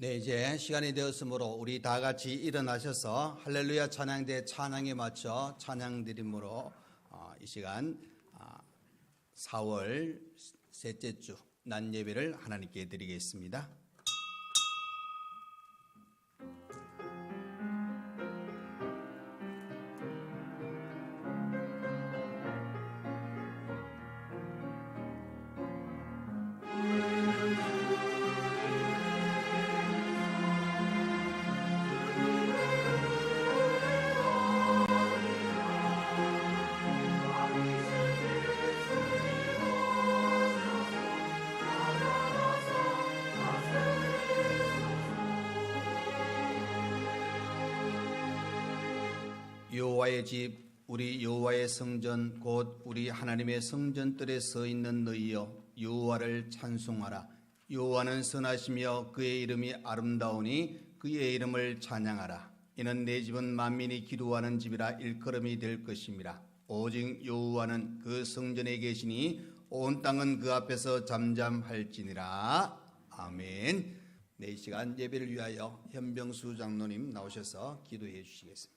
네, 이제 시간이 되었으므로 우리 다 같이 일어나셔서 할렐루야 찬양대 찬양에 맞춰 찬양 드림으로 이 시간 4월 셋째 주 낮 예배를 하나님께 드리겠습니다. 여호와의 집 우리 여호와의 성전 곧 우리 하나님의 성전들에 서 있는 너희여 여호와를 찬송하라. 여호와는 선하시며 그의 이름이 아름다우니 그의 이름을 찬양하라. 이는 내 집은 만민이 기도하는 집이라 일컬음이 될 것임이라. 오직 여호와는 그 성전에 계시니 온 땅은 그 앞에서 잠잠할지니라. 아멘. 네, 이 시간 예배를 위하여 현병수 장로님 나오셔서 기도해 주시겠습니다.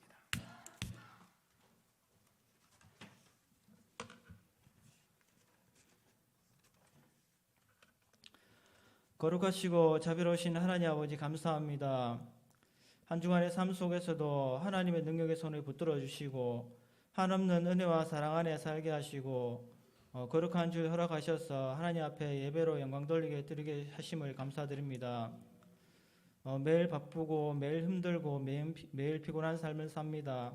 거룩하시고 자비로우신 하나님 아버지 감사합니다. 한 주간의 삶 속에서도 하나님의 능력의 손을 붙들어 주시고 한없는 은혜와 사랑 안에 살게 하시고 거룩한 주 허락하셔서 하나님 앞에 예배로 영광 돌리게 드리게 하심을 감사드립니다. 매일 바쁘고 매일 힘들고 매일 피곤한 삶을 삽니다.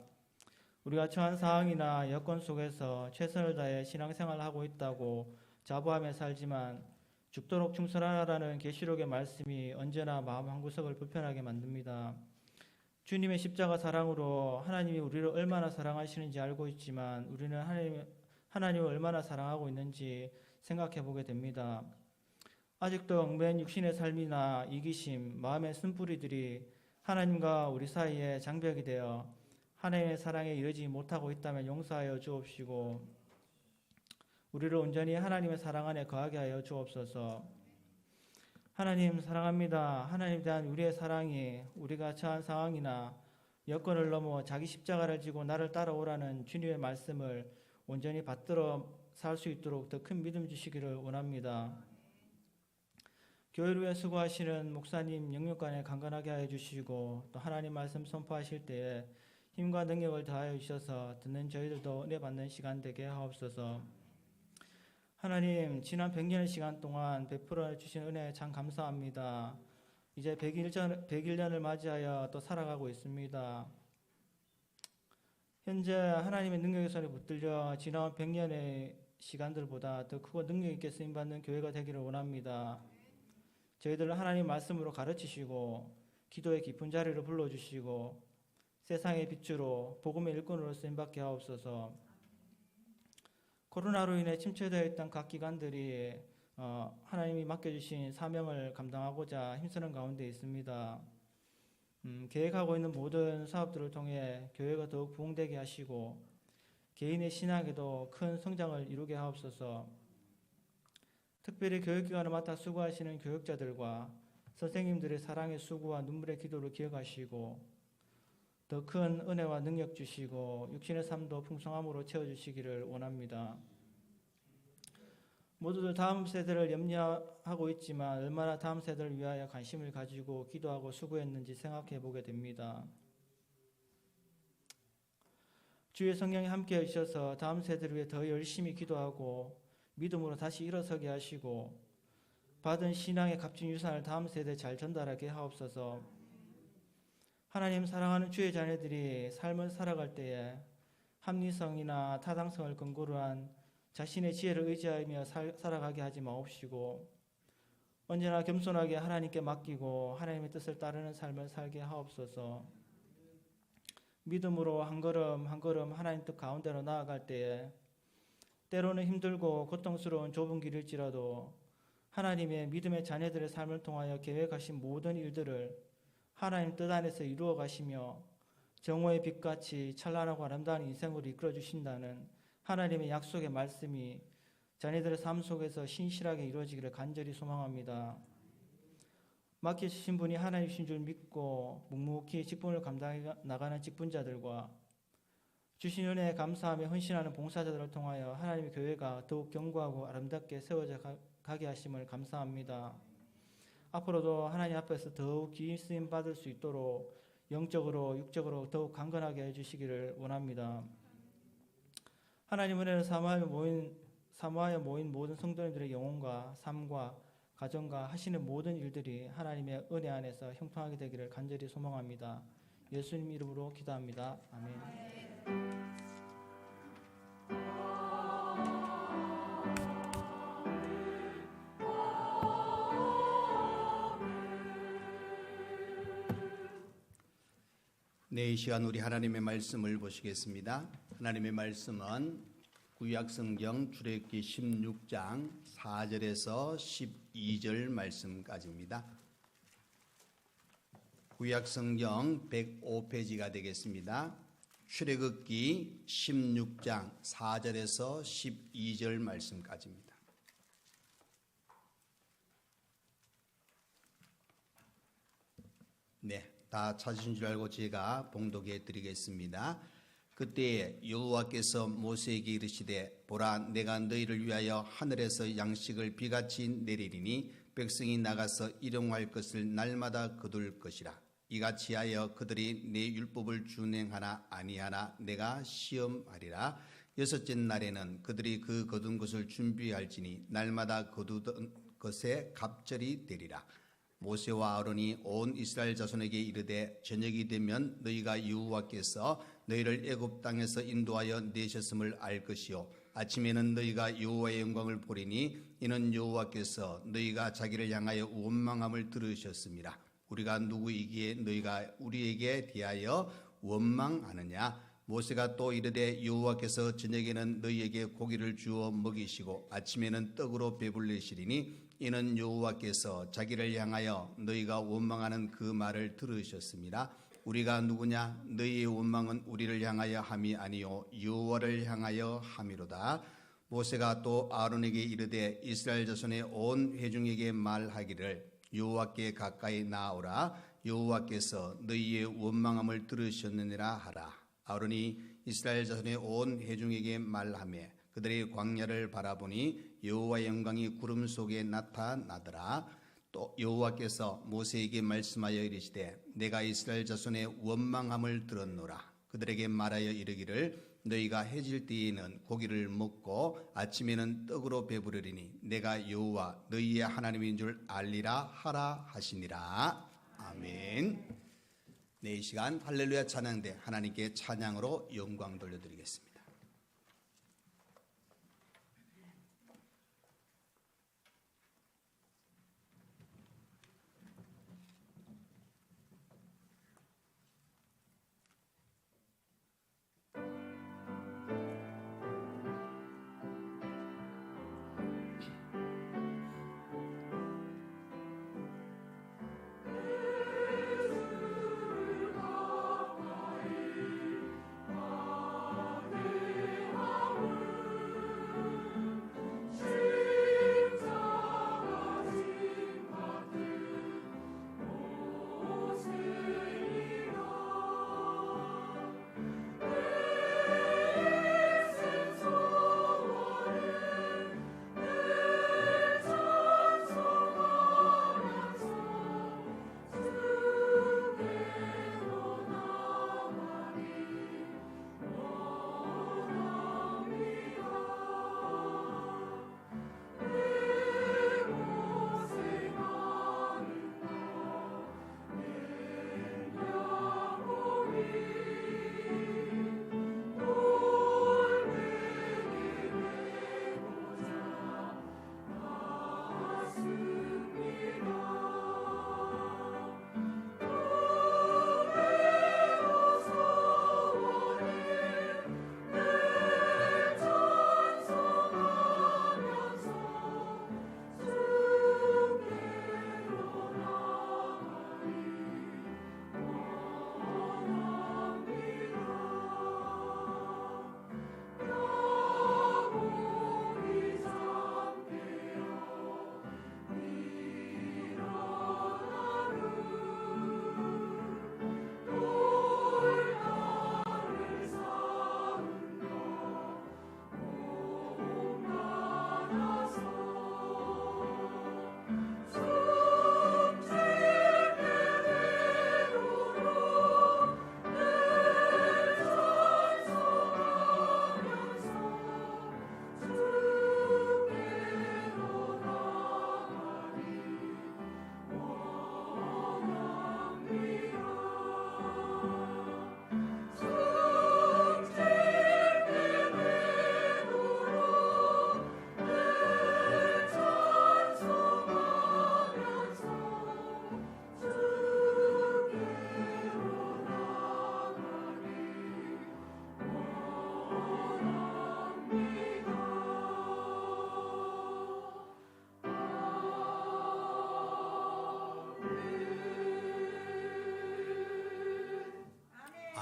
우리가 처한 상황이나 여건 속에서 최선을 다해 신앙생활을 하고 있다고 자부하며 살지만 죽도록 충성하라는 계시록의 말씀이 언제나 마음 한구석을 불편하게 만듭니다. 주님의 십자가 사랑으로 하나님이 우리를 얼마나 사랑하시는지 알고 있지만 우리는 하나님을 얼마나 사랑하고 있는지 생각해 보게 됩니다. 아직도 얽매인 육신의 삶이나 이기심, 마음의 쓴뿌리들이 하나님과 우리 사이에 장벽이 되어 하나님의 사랑에 이르지 못하고 있다면 용서하여 주옵시고 우리를 온전히 하나님의 사랑 안에 거하게 하여 주옵소서. 하나님 사랑합니다. 하나님에 대한 우리의 사랑이 우리가 처한 상황이나 여건을 넘어 자기 십자가를 지고 나를 따라오라는 주님의 말씀을 온전히 받들어 살 수 있도록 더 큰 믿음 주시기를 원합니다. 교회를 위해 수고하시는 목사님 영육간에 강건하게 하여 주시고 또 하나님 말씀 선포하실 때에 힘과 능력을 더하여 주셔서 듣는 저희들도 은혜 받는 시간 되게 하옵소서. 하나님 지난 100년의 시간 동안 베풀어 주신 은혜 참 감사합니다. 이제 100일년을 맞이하여 또 살아가고 있습니다. 현재 하나님의 능력의 손에 붙들려 지나온 100년의 시간들보다 더 크고 능력 있게 쓰임받는 교회가 되기를 원합니다. 저희들을 하나님 말씀으로 가르치시고 기도의 깊은 자리를 불러주시고 세상의 빛으로 복음의 일꾼으로 쓰임받게 하옵소서. 코로나로 인해 침체되어 있던 각 기관들이 하나님이 맡겨주신 사명을 감당하고자 힘쓰는 가운데 있습니다. 계획하고 있는 모든 사업들을 통해 교회가 더욱 부흥되게 하시고 개인의 신앙에도 큰 성장을 이루게 하옵소서. 특별히 교육기관을 맡아 수고하시는 교육자들과 선생님들의 사랑의 수고와 눈물의 기도를 기억하시고 더 큰 은혜와 능력 주시고 육신의 삶도 풍성함으로 채워주시기를 원합니다. 모두들 다음 세대를 염려하고 있지만 얼마나 다음 세대를 위하여 관심을 가지고 기도하고 수고했는지 생각해 보게 됩니다. 주의 성령이 함께 해주셔서 다음 세대를 위해 더 열심히 기도하고 믿음으로 다시 일어서게 하시고 받은 신앙의 값진 유산을 다음 세대에 잘 전달하게 하옵소서. 하나님 사랑하는 주의 자녀들이 삶을 살아갈 때에 합리성이나 타당성을 근거로 한 자신의 지혜를 의지하며 살아가게 하지 마옵시고 언제나 겸손하게 하나님께 맡기고 하나님의 뜻을 따르는 삶을 살게 하옵소서. 믿음으로 한 걸음 한 걸음 하나님 뜻 가운데로 나아갈 때에 때로는 힘들고 고통스러운 좁은 길일지라도 하나님의 믿음의 자녀들의 삶을 통하여 계획하신 모든 일들을 하나님 뜻 안에서 이루어 가시며 정오의 빛같이 찬란하고 아름다운 인생으로 이끌어 주신다는 하나님의 약속의 말씀이 자녀들의 삶 속에서 신실하게 이루어지기를 간절히 소망합니다. 맡기신 분이 하나님이신 줄 믿고 묵묵히 직분을 감당해 나가는 직분자들과 주신 은혜에 감사하며 헌신하는 봉사자들을 통하여 하나님의 교회가 더욱 견고하고 아름답게 세워져 가게 하심을 감사합니다. 앞으로도 하나님 앞에서 더욱 귀히 쓰임 받을 수 있도록 영적으로 육적으로 더욱 강건하게 해주시기를 원합니다. 하나님 은혜를 사모하여 모인 모든 성도님들의 영혼과 삶과 가정과 하시는 모든 일들이 하나님의 은혜 안에서 형통하게 되기를 간절히 소망합니다. 예수님 이름으로 기도합니다. 아멘. 네, 이 시간 우리 하나님의 말씀을 보시겠습니다. 하나님의 말씀은 구약성경 출애굽기 16장 4절에서 12절 말씀까지입니다. 구약성경 105페이지가 되겠습니다. 출애굽기 16장 4절에서 12절 말씀까지입니다. 네, 다 찾으신 줄 알고 제가 봉독해 드리겠습니다. 그때 여호와께서 모세에게 이르시되 보라 내가 너희를 위하여 하늘에서 양식을 비같이 내리리니 백성이 나가서 일용할 것을 날마다 거둘 것이라. 이같이 하여 그들이 내 율법을 준행하나 아니하나 내가 시험하리라. 여섯째 날에는 그들이 그 거둔 것을 준비할지니 날마다 거두던 것에 갑절이 되리라. 모세와 아론이 온 이스라엘 자손에게 이르되 저녁이 되면 너희가 여호와께서 너희를 애굽 땅에서 인도하여 내셨음을 알 것이요 아침에는 너희가 여호와의 영광을 보리니 이는 여호와께서 너희가 자기를 향하여 원망함을 들으셨습니다. 우리가 누구이기에 너희가 우리에게 대하여 원망하느냐. 모세가 또 이르되 여호와께서 저녁에는 너희에게 고기를 주어 먹이시고 아침에는 떡으로 배불리시리니 이는 여호와께서 자기를 향하여 너희가 원망하는 그 말을 들으셨습니다. 우리가 누구냐? 너희의 원망은 우리를 향하여 함이 아니요 여호와를 향하여 함이로다. 모세가 또 아론에게 이르되 이스라엘 자손의 온 회중에게 말하기를 여호와께 가까이 나오라. 여호와께서 너희의 원망함을 들으셨느니라 하라. 아론이 이스라엘 자손의 온 회중에게 말하며 그들의 광야를 바라보니 여호와의 영광이 구름 속에 나타나더라. 또 여호와께서 모세에게 말씀하여 이르시되 내가 이스라엘 자손의 원망함을 들었노라. 그들에게 말하여 이르기를 너희가 해질 때에는 고기를 먹고 아침에는 떡으로 배부르리니 내가 여호와 너희의 하나님인 줄 알리라 하라 하시니라. 아멘. 네, 이 시간 할렐루야 찬양대 하나님께 찬양으로 영광 돌려드리겠습니다. 아멘.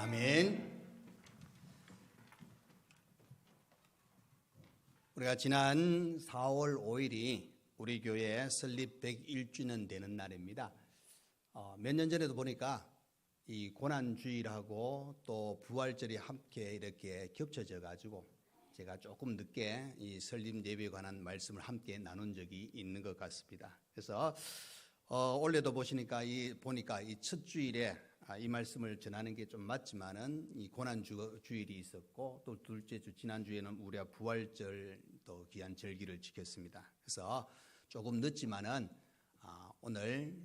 아멘. 우리가 지난 4월 5일이 우리 교회 설립 101주년 되는 날입니다. 몇 년 전에도 보니까 이 고난주일하고 또 부활절이 함께 이렇게 겹쳐져 가지고 제가 조금 늦게 이 설립 예배에 관한 말씀을 함께 나눈 적이 있는 것 같습니다. 그래서 올해도 보니까 이 첫 주일에 이 말씀을 전하는 게 좀 맞지만은 이 고난 주일이 있었고 또 둘째 주 지난 주에는 우리가 부활절 또 귀한 절기를 지켰습니다. 그래서 조금 늦지만은 오늘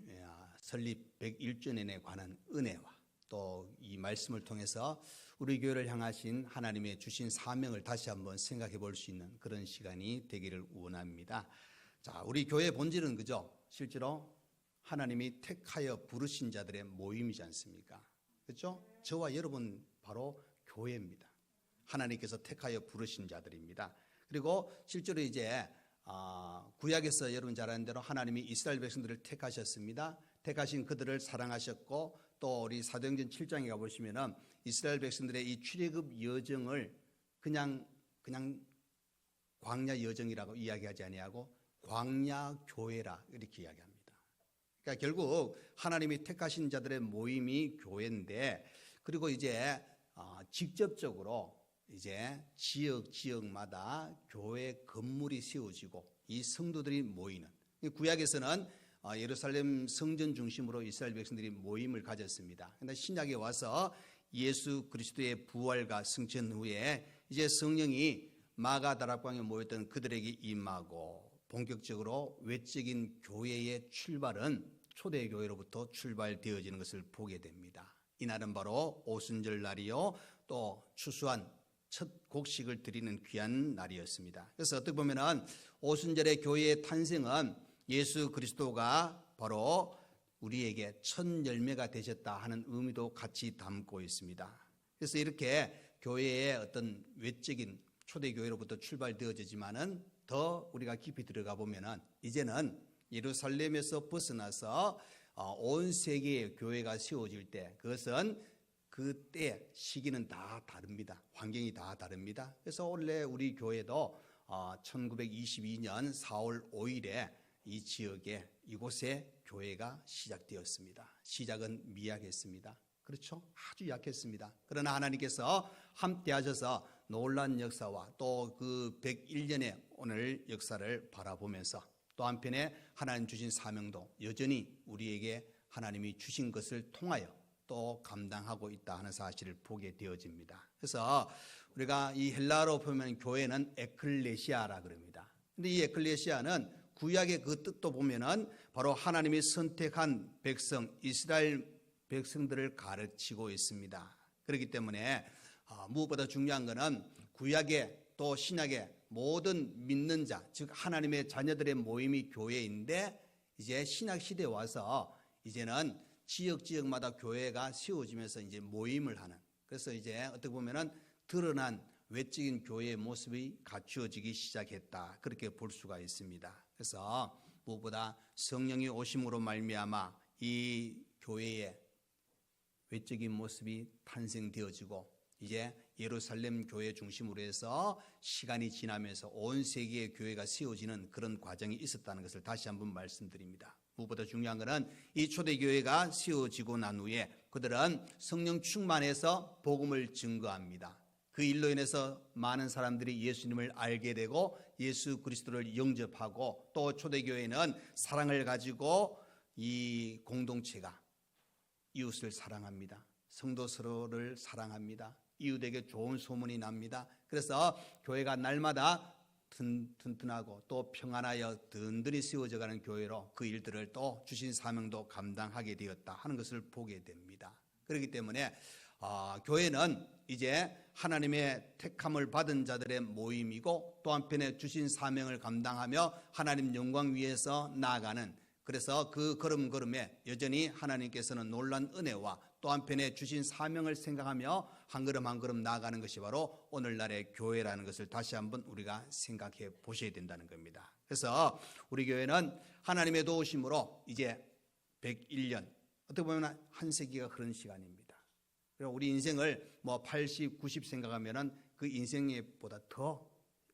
설립 101주년에 관한 은혜와 또 이 말씀을 통해서 우리 교회를 향하신 하나님의 주신 사명을 다시 한번 생각해 볼 수 있는 그런 시간이 되기를 원합니다. 자, 우리 교회 본질은 그죠? 실제로 하나님이 택하여 부르신 자들의 모임이지 않습니까? 그렇죠? 저와 여러분 바로 교회입니다. 하나님께서 택하여 부르신 자들입니다. 그리고 실제로 이제 구약에서 여러분 잘 아는 대로 하나님이 이스라엘 백성들을 택하셨습니다. 택하신 그들을 사랑하셨고 또 우리 사도행전 7장에 가보시면은 이스라엘 백성들의 이 출애굽 여정을 그냥 광야 여정이라고 이야기하지 아니하고 광야 교회라 이렇게 이야기합니다. 그러니까 결국 하나님이 택하신 자들의 모임이 교회인데, 그리고 이제 직접적으로 이제 지역마다 교회 건물이 세워지고 이 성도들이 모이는, 구약에서는 예루살렘 성전 중심으로 이스라엘 백성들이 모임을 가졌습니다. 그런데 신약에 와서 예수 그리스도의 부활과 승천 후에 이제 성령이 마가다락방에 모였던 그들에게 임하고 본격적으로 외적인 교회의 출발은 초대교회로부터 출발되어지는 것을 보게 됩니다. 이날은 바로 오순절 날이요 또 추수한 첫 곡식을 드리는 귀한 날이었습니다. 그래서 어떻게 보면은 오순절의 교회의 탄생은 예수 그리스도가 바로 우리에게 첫 열매가 되셨다 하는 의미도 같이 담고 있습니다. 그래서 이렇게 교회의 어떤 외적인 초대교회로부터 출발되어지지만은 더 우리가 깊이 들어가 보면은 이제는 예루살렘에서 벗어나서 온 세계의 교회가 세워질 때 그것은 그때 시기는 다 다릅니다. 환경이 다 다릅니다. 그래서 원래 우리 교회도 1922년 4월 5일에 이 지역에 이곳에 교회가 시작되었습니다. 시작은 미약했습니다. 그렇죠? 아주 약했습니다. 그러나 하나님께서 함께 하셔서 놀라운 역사와 또 그 101년의 오늘 역사를 바라보면서 또 한편에 하나님 주신 사명도 여전히 우리에게 하나님이 주신 것을 통하여 또 감당하고 있다 하는 사실을 보게 되어집니다. 그래서 우리가 이 헬라어로 보면 교회는 에클레시아라 그럽니다. 근데 이 에클레시아는 구약의 그 뜻도 보면은 바로 하나님이 선택한 백성 이스라엘 백성들을 가르치고 있습니다. 그렇기 때문에 무엇보다 중요한 것은 구약의 또 신약의 모든 믿는 자, 즉 하나님의 자녀들의 모임이 교회인데 이제 신약 시대에 와서 이제는 지역마다 교회가 세워지면서 이제 모임을 하는, 그래서 이제 어떻게 보면은 드러난 외적인 교회의 모습이 갖추어지기 시작했다, 그렇게 볼 수가 있습니다. 그래서 무엇보다 성령이 오심으로 말미암아 이 교회의 외적인 모습이 탄생되어지고 이제 예루살렘 교회 중심으로 해서 시간이 지나면서 온 세계의 교회가 세워지는 그런 과정이 있었다는 것을 다시 한번 말씀드립니다. 무엇보다 중요한 것은 이 초대교회가 세워지고 난 후에 그들은 성령 충만해서 복음을 증거합니다. 그 일로 인해서 많은 사람들이 예수님을 알게 되고 예수 그리스도를 영접하고 또 초대교회는 사랑을 가지고 이 공동체가 이웃을 사랑합니다. 성도 서로를 사랑합니다. 이웃에게 좋은 소문이 납니다. 그래서 교회가 날마다 튼튼하고 또 평안하여 든든히 세워져가는 교회로 그 일들을 또 주신 사명도 감당하게 되었다 하는 것을 보게 됩니다. 그렇기 때문에 교회는 이제 하나님의 택함을 받은 자들의 모임이고 또 한편에 주신 사명을 감당하며 하나님 영광 위에서 나아가는, 그래서 그 걸음걸음에 여전히 하나님께서는 놀란 은혜와 또 한편에 주신 사명을 생각하며 한 걸음 한 걸음 나아가는 것이 바로 오늘날의 교회라는 것을 다시 한번 우리가 생각해 보셔야 된다는 겁니다. 그래서 우리 교회는 하나님의 도우심으로 이제 101년, 어떻게 보면 한 세기가 흐른 시간입니다. 그리고 우리 인생을 뭐 80, 90 생각하면은 그 인생보다 더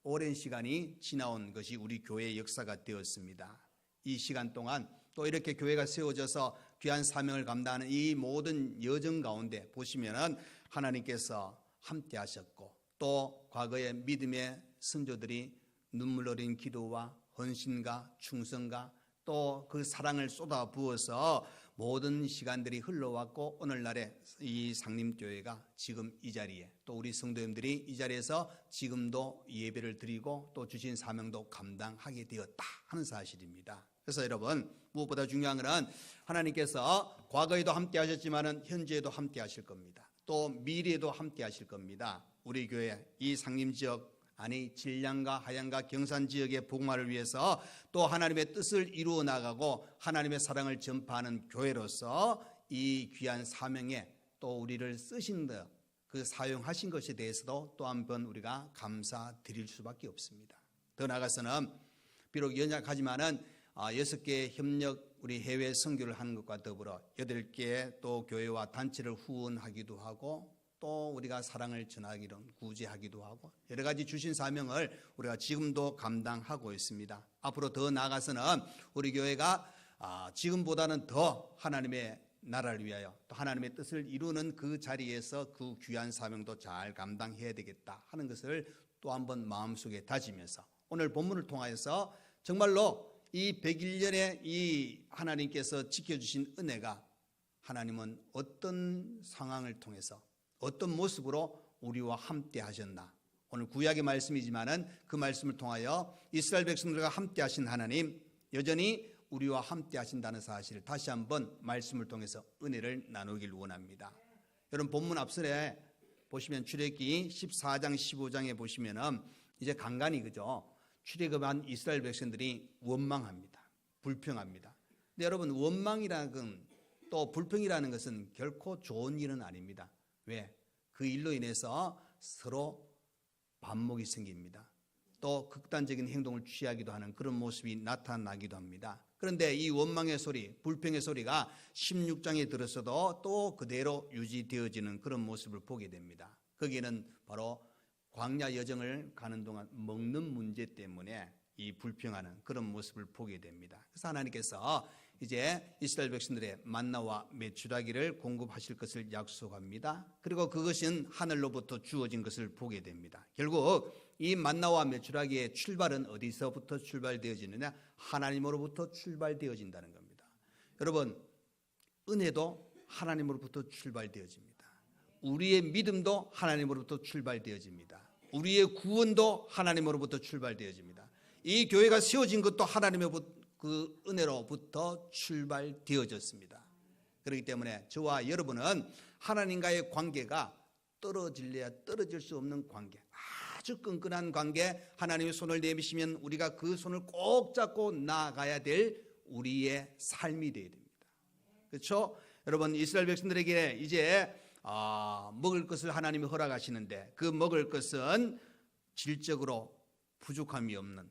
오랜 시간이 지나온 것이 우리 교회의 역사가 되었습니다. 이 시간 동안 또 이렇게 교회가 세워져서 귀한 사명을 감당하는 이 모든 여정 가운데 보시면은 하나님께서 함께 하셨고, 또 과거의 믿음의 선조들이 눈물 어린 기도와 헌신과 충성과 또 그 사랑을 쏟아 부어서 모든 시간들이 흘러왔고, 오늘날의 이 상림교회가 지금 이 자리에, 또 우리 성도님들이 이 자리에서 지금도 예배를 드리고 또 주신 사명도 감당하게 되었다 하는 사실입니다. 그래서 여러분, 무엇보다 중요한 것은 하나님께서 과거에도 함께 하셨지만은 현재에도 함께 하실 겁니다. 또 미래에도 함께 하실 겁니다. 우리 교회 이 상림지역, 아니 진량과 하양과 경산 지역의 복음화를 위해서 또 하나님의 뜻을 이루어 나가고 하나님의 사랑을 전파하는 교회로서 이 귀한 사명에 또 우리를 쓰신 그 사용하신 것에 대해서도 또 한번 우리가 감사드릴 수밖에 없습니다. 더 나아가서는 비록 연약하지만은 6개의 협력 우리 해외 선교를 하는 것과 더불어 8개의 또 교회와 단체를 후원하기도 하고, 또 우리가 사랑을 전하기로 구제하기도 하고, 여러 가지 주신 사명을 우리가 지금도 감당하고 있습니다. 앞으로 더 나아가서는 우리 교회가 지금보다는 더 하나님의 나라를 위하여 또 하나님의 뜻을 이루는 그 자리에서 그 귀한 사명도 잘 감당해야 되겠다 하는 것을 또 한번 마음속에 다지면서 오늘 본문을 통하여서 정말로 이 101년의 이 하나님께서 지켜주신 은혜가 하나님은 어떤 상황을 통해서 어떤 모습으로 우리와 함께 하셨나, 오늘 구약의 말씀이지만은 그 말씀을 통하여 이스라엘 백성들과 함께 하신 하나님, 여전히 우리와 함께 하신다는 사실을 다시 한번 말씀을 통해서 은혜를 나누길 원합니다. 여러분, 본문 앞설에 보시면 출애굽기 14장 15장에 보시면은 이제 간간히 그죠, 출애굽한 이스라엘 백성들이 원망합니다. 불평합니다. 근데 여러분, 원망이라는 건, 또 불평이라는 것은 결코 좋은 일은 아닙니다. 왜? 그 일로 인해서 서로 반목이 생깁니다. 또 극단적인 행동을 취하기도 하는 그런 모습이 나타나기도 합니다. 그런데 이 원망의 소리, 불평의 소리가 16장에 들어서도 또 그대로 유지되어지는 그런 모습을 보게 됩니다. 거기에는 바로 광야 여정을 가는 동안 먹는 문제 때문에 이 불평하는 그런 모습을 보게 됩니다. 그래서 하나님께서 이제 이스라엘 백성들의 만나와 메추라기를 공급하실 것을 약속합니다. 그리고 그것은 하늘로부터 주어진 것을 보게 됩니다. 결국 이 만나와 메추라기의 출발은 어디서부터 출발되어지느냐? 하나님으로부터 출발되어진다는 겁니다. 여러분, 은혜도 하나님으로부터 출발되어집니다. 우리의 믿음도 하나님으로부터 출발되어집니다. 우리의 구원도 하나님으로부터 출발되어집니다. 이 교회가 세워진 것도 하나님의 그 은혜로부터 출발되어졌습니다. 그렇기 때문에 저와 여러분은 하나님과의 관계가 떨어질래야 떨어질 수 없는 관계, 아주 끈끈한 관계, 하나님의 손을 내미시면 우리가 그 손을 꼭 잡고 나아가야 될 우리의 삶이 되어야 됩니다. 그렇죠? 여러분, 이스라엘 백성들에게 이제 먹을 것을 하나님이 허락하시는데 그 먹을 것은 질적으로 부족함이 없는,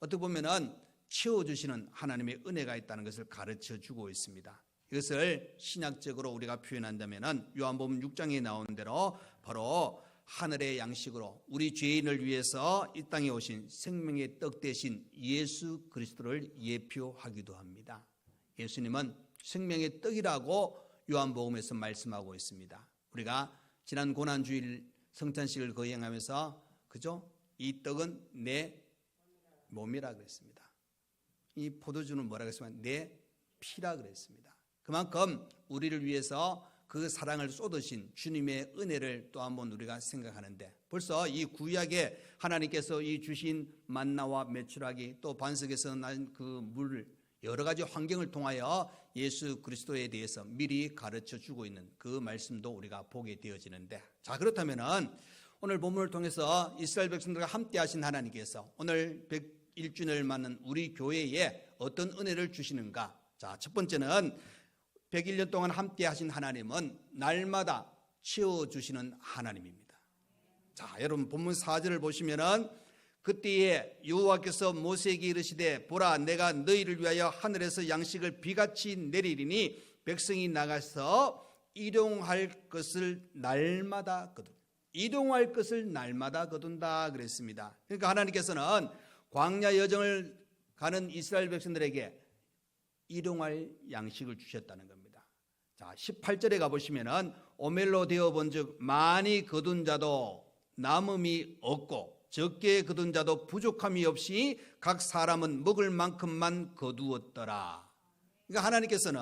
어떻게 보면은 채워주시는 하나님의 은혜가 있다는 것을 가르쳐 주고 있습니다. 이것을 신학적으로 우리가 표현한다면 요한복음 6장에 나오는 대로 바로 하늘의 양식으로 우리 죄인을 위해서 이 땅에 오신 생명의 떡 대신 예수 그리스도를 예표하기도 합니다. 예수님은 생명의 떡이라고 요한복음에서 말씀하고 있습니다. 우리가 지난 고난주일 성찬식을 거행하면서 그죠? 이 떡은 내 몸이라 그랬습니다. 이 포도주는 뭐라 그랬습니까? 내 피라 그랬습니다. 그만큼 우리를 위해서 그 사랑을 쏟으신 주님의 은혜를 또 한번 우리가 생각하는데, 벌써 이 구약에 하나님께서 이 주신 만나와 메추라기, 또 반석에서 난 그 물, 여러 가지 환경을 통하여 예수 그리스도에 대해서 미리 가르쳐 주고 있는 그 말씀도 우리가 보게 되어지는데, 자, 그렇다면은 오늘 본문을 통해서 이스라엘 백성들과 함께 하신 하나님께서 오늘 100일주년을 맞는 우리 교회에 어떤 은혜를 주시는가? 자, 첫 번째는 101년 동안 함께 하신 하나님은 날마다 채워주시는 하나님입니다. 자, 여러분 본문 4절을 보시면은 그때에 여호와께서 모세에게 이르시되 보라, 내가 너희를 위하여 하늘에서 양식을 비같이 내리리니 백성이 나가서 일용할 것을 날마다 거둔. 일용할 것을 날마다 거둔다 그랬습니다. 그러니까 하나님께서는 광야 여정을 가는 이스라엘 백성들에게 일용할 양식을 주셨다는 겁니다. 자, 18절에 가보시면은 오멜로 되어 본즉 많이 거둔 자도 남음이 없고 적게 거둔 자도 부족함이 없이 각 사람은 먹을 만큼만 거두었더라. 그러니까 하나님께서는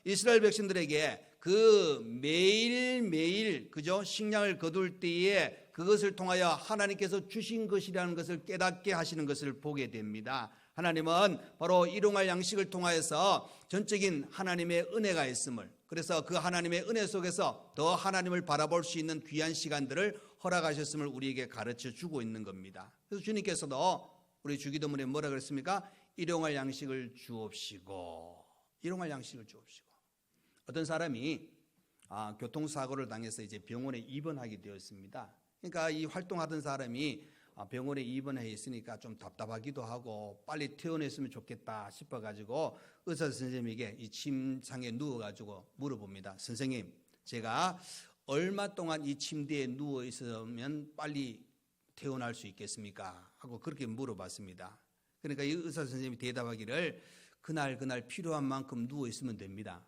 이스라엘 백성들에게 그 매일매일 그죠 식량을 거둘 때에 그것을 통하여 하나님께서 주신 것이라는 것을 깨닫게 하시는 것을 보게 됩니다. 하나님은 바로 일용할 양식을 통하여서 전적인 하나님의 은혜가 있음을, 그래서 그 하나님의 은혜 속에서 더 하나님을 바라볼 수 있는 귀한 시간들을 허락하셨음을 우리에게 가르쳐 주고 있는 겁니다. 그래서 주님께서도 우리 주기도문에 뭐라 그랬습니까? 일용할 양식을 주옵시고, 일용할 양식을 주옵시고. 어떤 사람이 교통사고를 당해서 이제 병원에 입원하게 되었습니다. 그러니까 이 활동하던 사람이 병원에 입원해 있으니까 좀 답답하기도 하고 빨리 퇴원했으면 좋겠다 싶어가지고 의사 선생님에게 이 침상에 누워가지고 물어봅니다. 선생님, 제가 얼마 동안 이 침대에 누워 있으면 빨리 퇴원할 수 있겠습니까? 하고 그렇게 물어봤습니다. 그러니까 이 의사 선생님이 대답하기를 그날 필요한 만큼 누워 있으면 됩니다.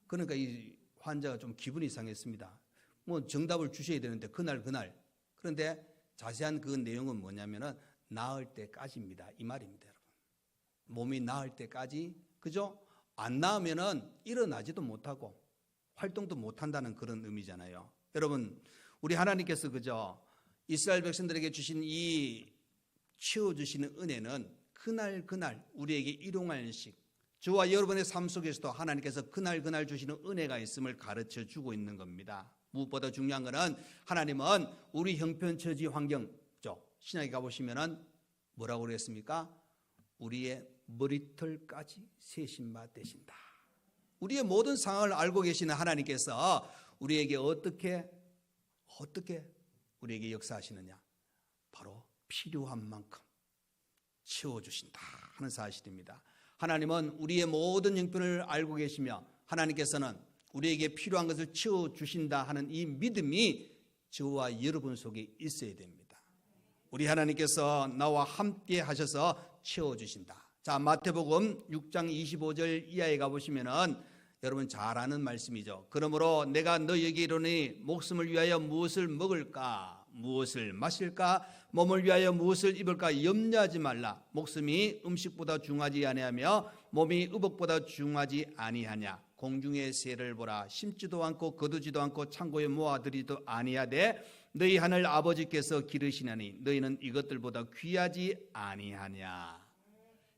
그러니까 이 환자가 좀 기분이 상했습니다. 뭐 정답을 주셔야 되는데 그날. 그런데 자세한 그 내용은 뭐냐면은 나을 때까지입니다. 이 말입니다, 여러분. 몸이 나을 때까지, 그죠? 안 나으면은 일어나지도 못하고 활동도 못한다는 그런 의미잖아요. 여러분, 우리 하나님께서 그죠? 이스라엘 백성들에게 주신 이 채워주시는 은혜는 그날 우리에게 일용할 양식, 저와 여러분의 삶 속에서도 하나님께서 그날 주시는 은혜가 있음을 가르쳐 주고 있는 겁니다. 무엇보다 중요한 것은 하나님은 우리 형편처지 환경죠. 신약에 가보시면은 뭐라고 그랬습니까? 우리의 머리털까지 세신 바 되신다. 우리의 모든 상황을 알고 계시는 하나님께서 우리에게 어떻게 우리에게 역사하시느냐? 바로 필요한 만큼 채워주신다 하는 사실입니다. 하나님은 우리의 모든 형편을 알고 계시며 하나님께서는 우리에게 필요한 것을 채워주신다 하는 이 믿음이 저와 여러분 속에 있어야 됩니다. 우리 하나님께서 나와 함께 하셔서 채워주신다. 자, 마태복음 6장 25절 이하에 가보시면은 여러분 잘 아는 말씀이죠. 그러므로 내가 너희에게 이르노니 목숨을 위하여 무엇을 먹을까, 무엇을 마실까, 몸을 위하여 무엇을 입을까 염려하지 말라. 목숨이 음식보다 중하지 아니하며 몸이 의복보다 중하지 아니하냐. 공중의 새를 보라. 심지도 않고 거두지도 않고 창고에 모아들이도 아니하되 너희 하늘 아버지께서 기르시나니 너희는 이것들보다 귀하지 아니하냐.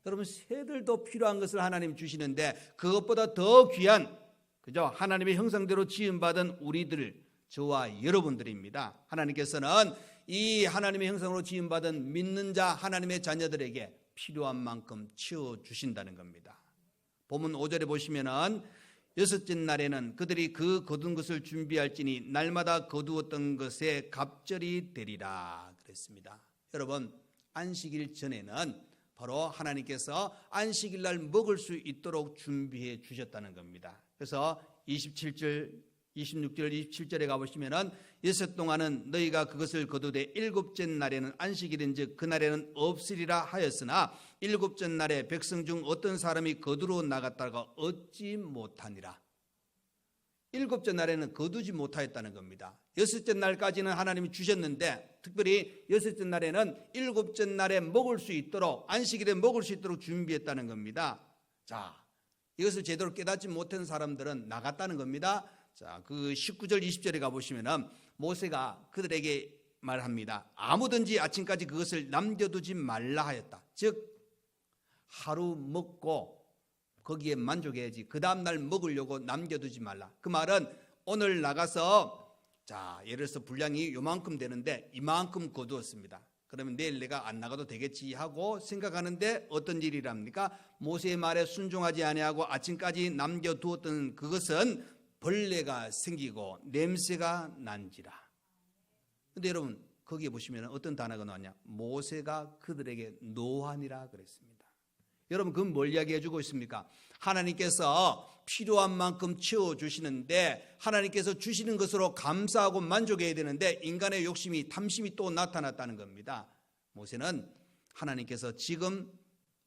여러분, 새들도 필요한 것을 하나님 주시는데 그것보다 더 귀한, 그죠? 하나님의 형상대로 지음받은 우리들, 저와 여러분들입니다. 하나님께서는 이 하나님의 형상으로 지음받은 믿는 자 하나님의 자녀들에게 필요한 만큼 채워주신다는 겁니다. 본문 5절에 보시면은 여섯째 날에는 그들이 그 거둔 것을 준비할지니 날마다 거두었던 것에 갑절이 되리라 그랬습니다. 여러분, 안식일 전에는 바로 하나님께서 안식일 날 먹을 수 있도록 준비해 주셨다는 겁니다. 그래서 26절 27절에 가보시면은 여섯 동안은 너희가 그것을 거두되 일곱째 날에는 안식일인즉 그날에는 없으리라 하였으나 일곱째 날에 백성 중 어떤 사람이 거두러 나갔다가 얻지 못하니라. 일곱째 날에는 거두지 못하였다는 겁니다. 여섯째 날까지는 하나님이 주셨는데 특별히 여섯째 날에는 일곱째 날에 먹을 수 있도록, 안식일에 먹을 수 있도록 준비했다는 겁니다. 자, 이것을 제대로 깨닫지 못한 사람들은 나갔다는 겁니다. 자, 그 19절 20절에 가보시면은 모세가 그들에게 말합니다. 아무든지 아침까지 그것을 남겨두지 말라 하였다. 즉 하루 먹고 거기에 만족해야지 그 다음날 먹으려고 남겨두지 말라. 그 말은 오늘 나가서 자, 예를 들어서 분량이 요만큼 되는데 이만큼 거두었습니다. 그러면 내일 내가 안 나가도 되겠지 하고 생각하는데 어떤 일이랍니까? 모세의 말에 순종하지 아니하고 아침까지 남겨두었던 그것은 벌레가 생기고 냄새가 난지라. 근데 여러분 거기에 보시면 어떤 단어가 나왔냐? 모세가 그들에게 노하니라 그랬습니다. 여러분 그건 뭘 이야기해 주고 있습니까? 하나님께서 필요한 만큼 채워주시는데 하나님께서 주시는 것으로 감사하고 만족해야 되는데 인간의 욕심이 탐심이 또 나타났다는 겁니다. 모세는 하나님께서 지금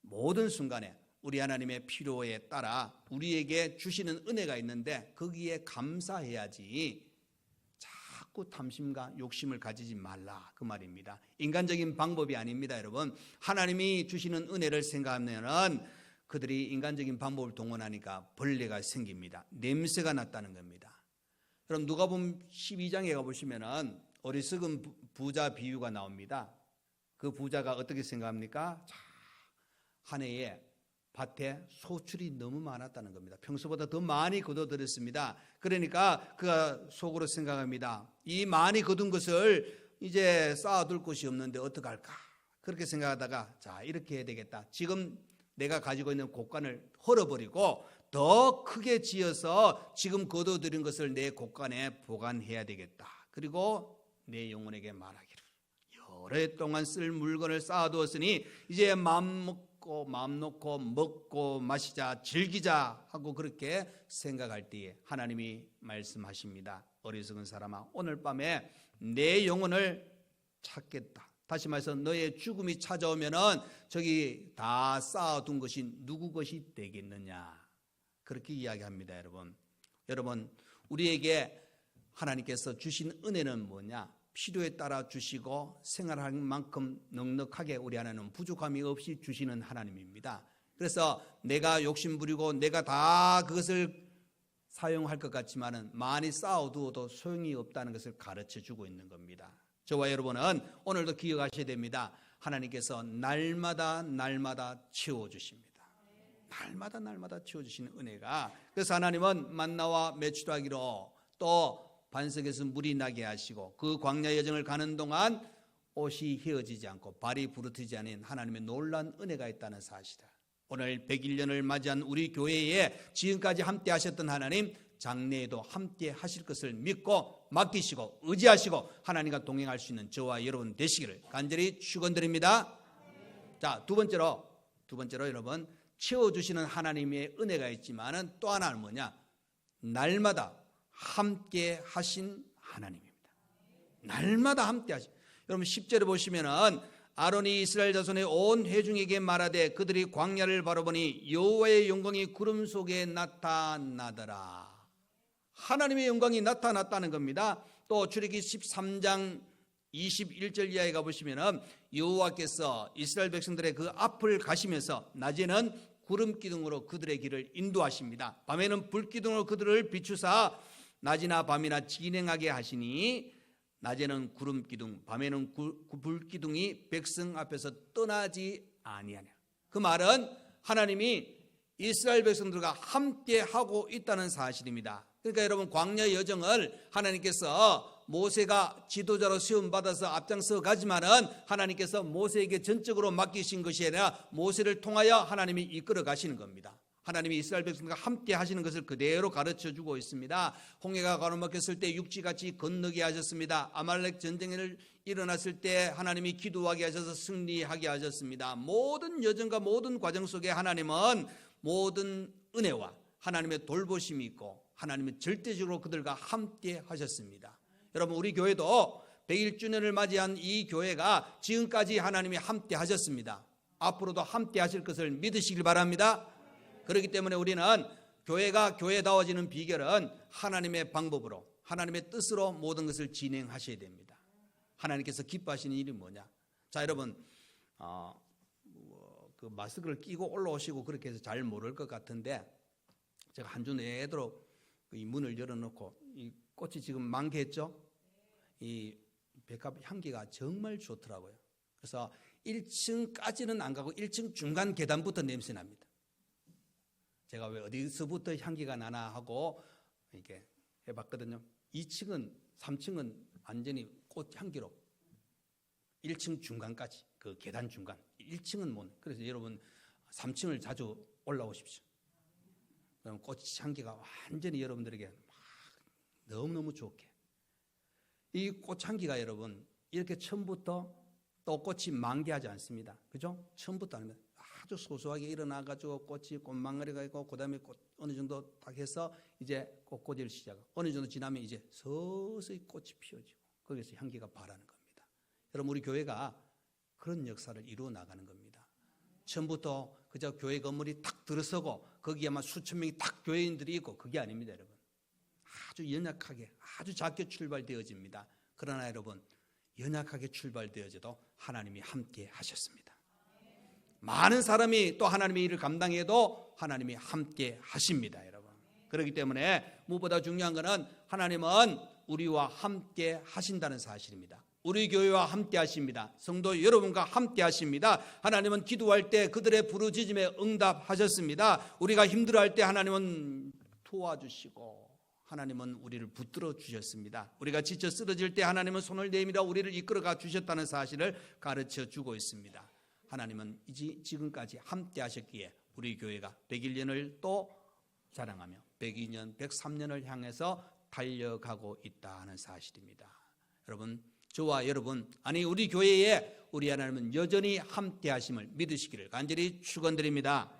모든 순간에 우리 하나님의 필요에 따라 우리에게 주시는 은혜가 있는데 거기에 감사해야지 자꾸 탐심과 욕심을 가지지 말라 그 말입니다. 인간적인 방법이 아닙니다. 여러분 하나님이 주시는 은혜를 생각하면 그들이 인간적인 방법을 동원하니까 벌레가 생깁니다. 냄새가 났다는 겁니다. 그럼 누가복음 12장에 가보시면 어리석은 부자 비유가 나옵니다. 그 부자가 어떻게 생각합니까? 한 해에 밭에 소출이 너무 많았다는 겁니다. 평소보다 더 많이 거둬들였습니다. 그러니까 그가 속으로 생각합니다. 이 많이 거둔 것을 이제 쌓아둘 곳이 없는데 어떡할까? 그렇게 생각하다가 자 이렇게 해야 되겠다. 지금 내가 가지고 있는 곳간을 헐어버리고 더 크게 지어서 지금 거둬들인 것을 내 곳간에 보관해야 되겠다. 그리고 내 영혼에게 말하기를 여러 해 동안 쓸 물건을 쌓아두었으니 이제 마음 놓고 먹고 마시자 즐기자 하고 그렇게 생각할 때에 하나님이 말씀하십니다. 어리석은 사람아 오늘 밤에 내 영혼을 찾겠다. 다시 말해서 너의 죽음이 찾아오면은 저기 다 쌓아둔 것이 누구 것이 되겠느냐 그렇게 이야기합니다. 여러분 우리에게 하나님께서 주신 은혜는 뭐냐? 필요에 따라 주시고 생활할 만큼 넉넉하게 우리 하나님은 부족함이 없이 주시는 하나님입니다. 그래서 내가 욕심부리고 내가 다 그것을 사용할 것 같지만은 많이 쌓아두어도 소용이 없다는 것을 가르쳐주고 있는 겁니다. 저와 여러분은 오늘도 기억하셔야 됩니다. 하나님께서 날마다 채워주십니다. 날마다 채워주시는 은혜가 그래서 하나님은 만나와 메추라기로 또 반석에서 물이 나게 하시고 그 광야 여정을 가는 동안 옷이 휘어지지 않고 발이 부르트지 않은 하나님의 놀라운 은혜가 있다는 사실을 오늘 100일년을 맞이한 우리 교회에 지금까지 함께 하셨던 하나님 장래에도 함께 하실 것을 믿고 맡기시고 의지하시고 하나님과 동행할 수 있는 저와 여러분 되시기를 간절히 축원드립니다. 자, 두 번째로 여러분 채워주시는 하나님의 은혜가 있지만은 또 하나는 뭐냐? 날마다 함께 하신 하나님입니다. 날마다 함께 하신. 여러분 10절에 보시면은 아론이 이스라엘 자손의 온 회중에게 말하되 그들이 광야를 바라보니 여호와의 영광이 구름 속에 나타나더라. 하나님의 영광이 나타났다는 겁니다. 또 출애굽기 13장 21절 이하에 가보시면은 여호와께서 이스라엘 백성들의 그 앞을 가시면서 낮에는 구름 기둥으로 그들의 길을 인도하십니다. 밤에는 불 기둥으로 그들을 비추사 낮이나 밤이나 진행하게 하시니 낮에는 구름 기둥 밤에는 불 기둥이 백성 앞에서 떠나지 아니하냐. 그 말은 하나님이 이스라엘 백성들과 함께 하고 있다는 사실입니다. 그러니까 여러분 광야 여정을 하나님께서 모세가 지도자로 시험 받아서 앞장서 가지만은 하나님께서 모세에게 전적으로 맡기신 것이 아니라 모세를 통하여 하나님이 이끌어 가시는 겁니다. 하나님이 이스라엘 백성과 함께 하시는 것을 그대로 가르쳐주고 있습니다. 홍해가 가로막혔을 때 육지같이 건너게 하셨습니다. 아말렉 전쟁을 일어났을 때 하나님이 기도하게 하셔서 승리하게 하셨습니다. 모든 여정과 모든 과정 속에 하나님은 모든 은혜와 하나님의 돌보심이 있고 하나님은 절대적으로 그들과 함께 하셨습니다. 여러분 우리 교회도 100일주년을 맞이한 이 교회가 지금까지 하나님이 함께 하셨습니다. 앞으로도 함께 하실 것을 믿으시길 바랍니다. 그렇기 때문에 우리는 교회가 교회다워지는 비결은 하나님의 방법으로 하나님의 뜻으로 모든 것을 진행하셔야 됩니다. 하나님께서 기뻐하시는 일이 뭐냐? 자 여러분 그 마스크를 끼고 올라오시고 그렇게 해서 잘 모를 것 같은데 제가 한 주 내도록 이 문을 열어놓고 이 꽃이 지금 만개했죠? 이 백합 향기가 정말 좋더라고요. 그래서 1층까지는 안 가고 1층 중간 계단부터 냄새 납니다. 제가 왜 어디서부터 향기가 나나 하고 이렇게 해봤거든요. 2층은 3층은 완전히 꽃 향기로 1층 중간까지 그 계단 중간 1층은 못. 그래서 여러분 3층을 자주 올라오십시오. 그럼 꽃 향기가 완전히 여러분들에게 막 너무너무 좋게. 이 꽃향기가 여러분 이렇게 처음부터 또 꽃이 만개하지 않습니다. 그죠? 처음부터 아니면 아주 소소하게 일어나가지고 꽃이 꽃망울이가 있고 그다음에 어느 정도 딱 해서 이제 꽃꽂이를 시작하고 어느 정도 지나면 이제 서서히 꽃이 피어지고 거기서 향기가 발하는 겁니다. 여러분 우리 교회가 그런 역사를 이루어 나가는 겁니다. 처음부터 그저 교회 건물이 탁 들어서고 거기에만 수천 명이 딱 교회인들이 있고 그게 아닙니다. 여러분 아주 연약하게 아주 작게 출발되어집니다. 그러나 여러분 연약하게 출발되어져도 하나님이 함께 하셨습니다. 많은 사람이 또 하나님의 일을 감당해도 하나님이 함께 하십니다. 여러분 그렇기 때문에 무엇보다 중요한 것은 하나님은 우리와 함께 하신다는 사실입니다. 우리 교회와 함께 하십니다. 성도 여러분과 함께 하십니다. 하나님은 기도할 때 그들의 부르짖음에 응답하셨습니다. 우리가 힘들어할 때 하나님은 도와주시고 하나님은 우리를 붙들어 주셨습니다. 우리가 지쳐 쓰러질 때 하나님은 손을 내밀어 우리를 이끌어가 주셨다는 사실을 가르쳐 주고 있습니다. 하나님은 지금까지 함께 하셨기에 우리 교회가 101년을 또 자랑하며 102년, 103년을 향해서 달려가고 있다는 사실입니다. 여러분 저와 여러분 아니 우리 교회에 우리 하나님은 여전히 함께 하심을 믿으시기를 간절히 축원드립니다.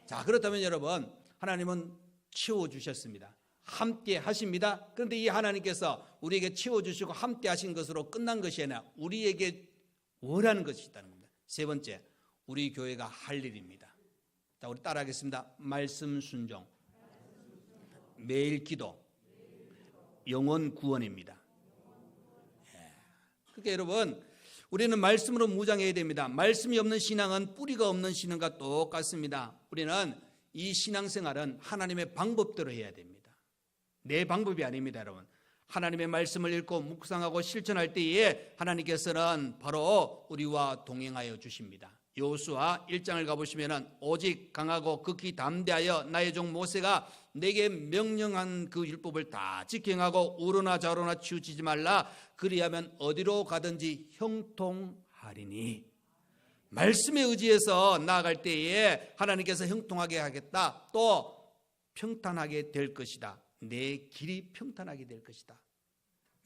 자 그렇다면 여러분 하나님은 채워주셨습니다. 함께 하십니다. 그런데 이 하나님께서 우리에게 채워주시고 함께 하신 것으로 끝난 것이 아니라 우리에게 원하는 것이 있다는 겁니다. 세 번째 우리 교회가 할 일입니다. 자 우리 따라하겠습니다. 말씀 순종, 매일 기도, 영혼 구원입니다. 그러니까 여러분 우리는 말씀으로 무장해야 됩니다. 말씀이 없는 신앙은 뿌리가 없는 신앙과 똑같습니다. 우리는 이 신앙생활은 하나님의 방법대로 해야 됩니다. 내 방법이 아닙니다. 여러분 하나님의 말씀을 읽고 묵상하고 실천할 때에 하나님께서는 바로 우리와 동행하여 주십니다. 여호수아 1장을 가보시면 오직 강하고 극히 담대하여 나의 종 모세가 내게 명령한 그 율법을 다 지켜 행하고 우로나 좌로나 치우치지 말라. 그리하면 어디로 가든지 형통하리니. 말씀에 의지해서 나아갈 때에 하나님께서 형통하게 하겠다. 또 평탄하게 될 것이다. 내 길이 평탄하게 될 것이다.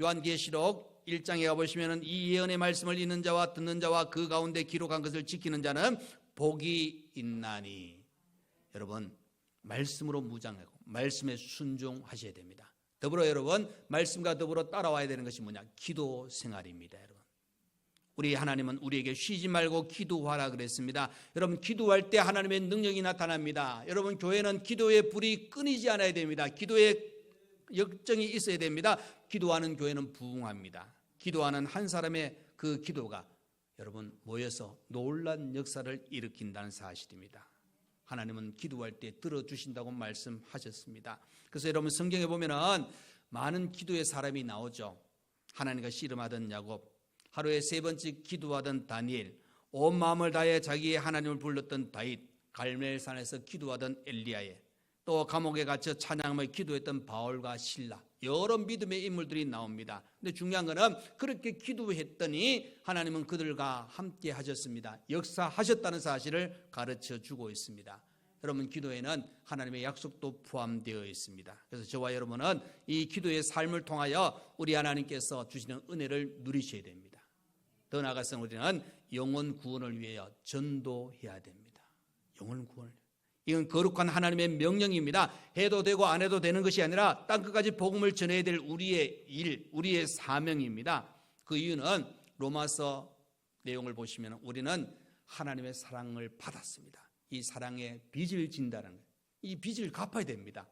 요한계시록 1장에 가보시면 이 예언의 말씀을 읽는 자와 듣는 자와 그 가운데 기록한 것을 지키는 자는 복이 있나니. 여러분 말씀으로 무장하고 말씀에 순종하셔야 됩니다. 더불어 여러분 말씀과 더불어 따라와야 되는 것이 뭐냐? 기도 생활입니다. 여러분 우리 하나님은 우리에게 쉬지 말고 기도하라 그랬습니다. 여러분 기도할 때 하나님의 능력이 나타납니다. 여러분 교회는 기도의 불이 끊이지 않아야 됩니다. 기도의 역정이 있어야 됩니다. 기도하는 교회는 부흥합니다. 기도하는 한 사람의 그 기도가 여러분 모여서 놀란 역사를 일으킨다는 사실입니다. 하나님은 기도할 때 들어주신다고 말씀하셨습니다. 그래서 여러분 성경에 보면은 많은 기도의 사람이 나오죠. 하나님과 씨름하던 야곱, 하루에 3번씩 기도하던 다니엘, 온 마음을 다해 자기의 하나님을 불렀던 다윗, 갈멜산에서 기도하던 엘리야에, 또 감옥에 갇혀 찬양하며 기도했던 바울과 실라, 여러 믿음의 인물들이 나옵니다. 근데 중요한 것은 그렇게 기도했더니 하나님은 그들과 함께 하셨습니다. 역사하셨다는 사실을 가르쳐 주고 있습니다. 여러분 기도에는 하나님의 약속도 포함되어 있습니다. 그래서 저와 여러분은 이 기도의 삶을 통하여 우리 하나님께서 주시는 은혜를 누리셔야 됩니다. 더 나아가서 우리는 영혼 구원을 위하여 전도해야 됩니다. 영혼 구원을. 이건 거룩한 하나님의 명령입니다. 해도 되고 안 해도 되는 것이 아니라 땅끝까지 복음을 전해야 될 우리의 일, 우리의 사명입니다. 그 이유는 로마서 내용을 보시면 우리는 하나님의 사랑을 받았습니다. 이 사랑의 빚을 진다는 거예요. 이 빚을 갚아야 됩니다.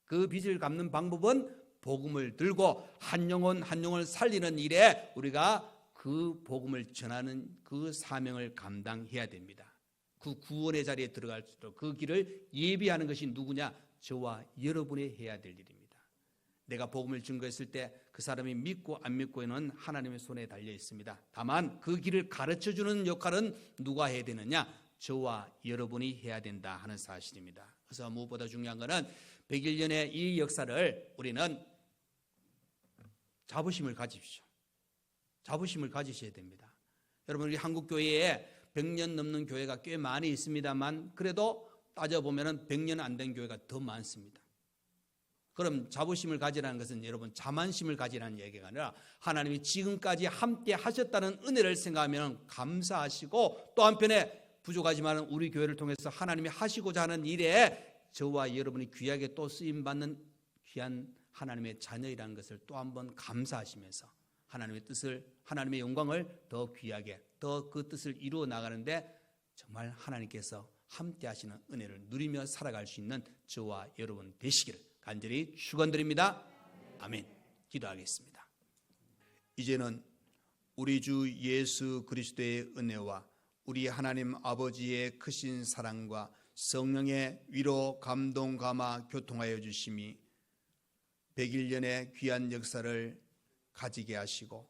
그 빚을 갚는 방법은 복음을 들고 한 영혼 한 영혼을 살리는 일에 우리가 그 복음을 전하는 그 사명을 감당해야 됩니다. 그 구원의 자리에 들어갈 수 있도록 그 길을 예비하는 것이 누구냐? 저와 여러분이 해야 될 일입니다. 내가 복음을 증거했을 때 그 사람이 믿고 안 믿고는 하나님의 손에 달려 있습니다. 다만 그 길을 가르쳐주는 역할은 누가 해야 되느냐? 저와 여러분이 해야 된다 하는 사실입니다. 그래서 무엇보다 중요한 것은 101년의 이 역사를 우리는 자부심을 가지십시오. 자부심을 가지셔야 됩니다. 여러분 우리 한국교회에 100년 넘는 교회가 꽤 많이 있습니다만 그래도 따져보면 100년 안 된 교회가 더 많습니다. 그럼 자부심을 가지라는 것은 여러분 자만심을 가지라는 얘기가 아니라 하나님이 지금까지 함께 하셨다는 은혜를 생각하면 감사하시고 또 한편에 부족하지만 우리 교회를 통해서 하나님이 하시고자 하는 일에 저와 여러분이 귀하게 또 쓰임받는 귀한 하나님의 자녀이라는 것을 또 한번 감사하시면서 하나님의 뜻을, 하나님의 영광을 더 귀하게, 더 그 뜻을 이루어 나가는데 정말 하나님께서 함께 하시는 은혜를 누리며 살아갈 수 있는 저와 여러분 되시기를 간절히 축원드립니다. 아멘. 기도하겠습니다. 이제는 우리 주 예수 그리스도의 은혜와 우리 하나님 아버지의 크신 사랑과 성령의 위로, 감동, 감화, 교통하여 주심이 100일년의 귀한 역사를 가지게 하시고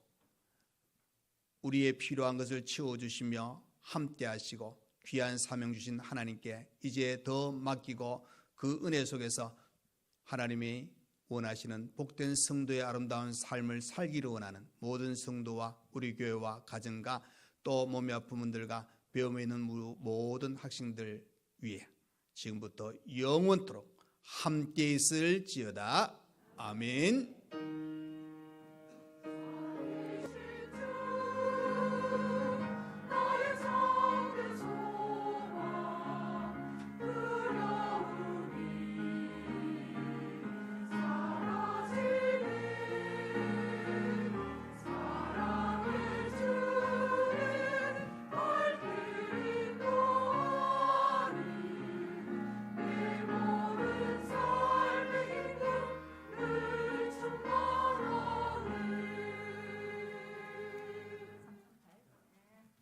우리의 필요한 것을 채워주시며 함께 하시고 귀한 사명 주신 하나님께 이제 더 맡기고 그 은혜 속에서 하나님이 원하시는 복된 성도의 아름다운 삶을 살기를 원하는 모든 성도와 우리 교회와 가정과 또 몸이 아픈 분들과 병에 있는 모든 학생들 위해 지금부터 영원토록 함께 있을지어다. 아멘.